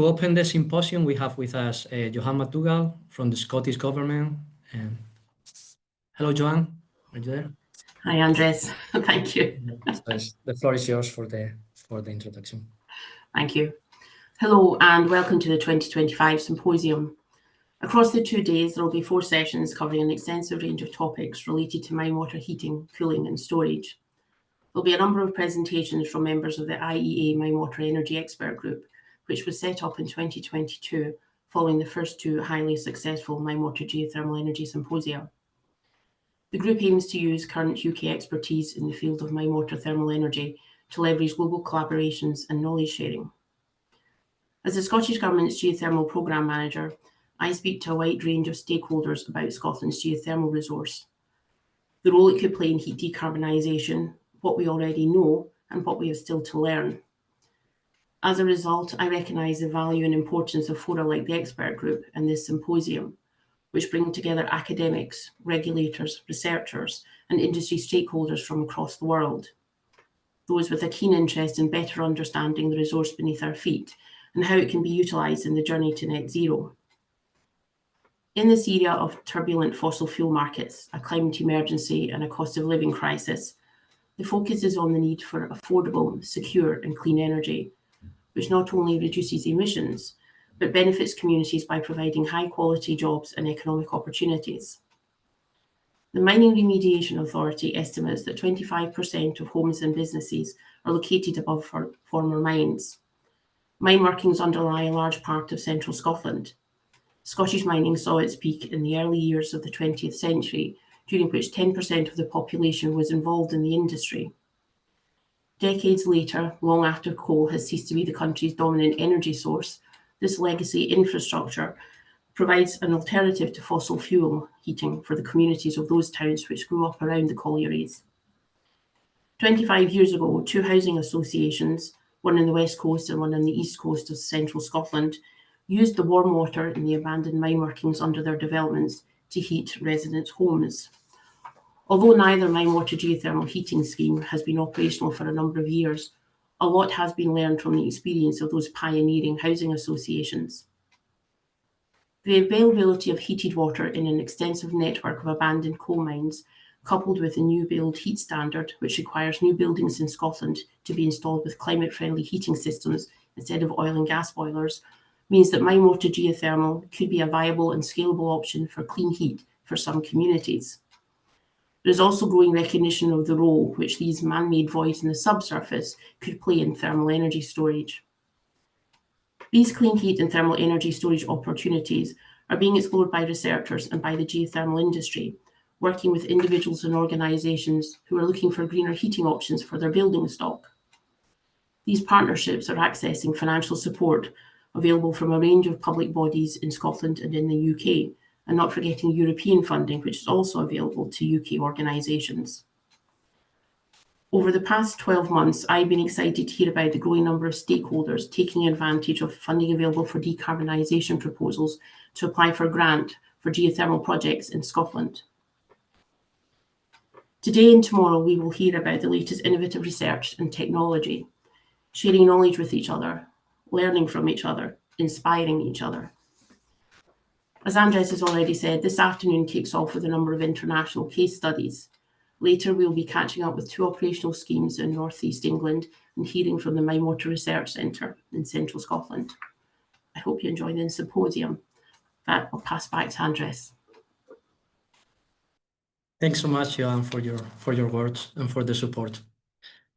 To open the symposium, we have with us Johann MacDougall from the Scottish Government. Hello, Johann. Are you there? Hi, Andres. Thank you. The floor is yours for the introduction. Thank you. Hello, and welcome to the 2025 Symposium. Across the 2 days, there will be 4 sessions covering an extensive range of topics related to mine water heating, cooling, and storage. There'll be a number of presentations from members of the IEA Mine Water Energy Expert Group, which was set up in 2022 following the first 2 highly successful mine water geothermal energy symposia. The group aims to use current UK expertise in the field of mine water thermal energy to leverage global collaborations and knowledge sharing. As the Scottish Government's Geothermal Programme Manager, I speak to a wide range of stakeholders about Scotland's geothermal resource, the role it could play in heat decarbonisation, what we already know, and what we have still to learn. As a result, I recognise the value and importance of fora like the expert group and this symposium, which bring together academics, regulators, researchers, and industry stakeholders from across the world. Those with a keen interest in better understanding the resource beneath our feet and how it can be utilised in the journey to net zero. In this era of turbulent fossil fuel markets, a climate emergency, and a cost of living crisis, the focus is on the need for affordable, secure, and clean energy, which not only reduces emissions, but benefits communities by providing high-quality jobs and economic opportunities. The Mining Remediation Authority estimates that 25% of homes and businesses are located above former mines. Mine workings underlie a large part of central Scotland. Scottish mining saw its peak in the early years of the 20th century, during which 10% of the population was involved in the industry. Decades later, long after coal has ceased to be the country's dominant energy source, this legacy infrastructure provides an alternative to fossil fuel heating for the communities of those towns which grew up around the collieries. 25 years ago, 2 housing associations, one on the west coast and one on the east coast of central Scotland, used the warm water in the abandoned mine workings under their developments to heat residents' homes. Although neither mine water geothermal heating scheme has been operational for a number of years, a lot has been learned from the experience of those pioneering housing associations. The availability of heated water in an extensive network of abandoned coal mines, coupled with a new build heat standard, which requires new buildings in Scotland to be installed with climate-friendly heating systems instead of oil and gas boilers, means that mine water geothermal could be a viable and scalable option for clean heat for some communities. There is also growing recognition of the role which these man-made voids in the subsurface could play in thermal energy storage. These clean heat and thermal energy storage opportunities are being explored by researchers and by the geothermal industry, working with individuals and organisations who are looking for greener heating options for their building stock. These partnerships are accessing financial support available from a range of public bodies in Scotland and in the UK, and not forgetting European funding, which is also available to UK organisations. Over the past 12 months, I've been excited to hear about the growing number of stakeholders taking advantage of funding available for decarbonisation proposals to apply for a grant for geothermal projects in Scotland. Today and tomorrow, we will hear about the latest innovative research and technology, sharing knowledge with each other, learning from each other, inspiring each other. As Andres has already said, this afternoon kicks off with a number of international case studies. Later, we will be catching up with 2 operational schemes in North East England and hearing from the Mine Water Research Centre in central Scotland. I hope you enjoy the symposium. That I'll pass back to Andres. Thanks so much, Johann, for your words and for the support.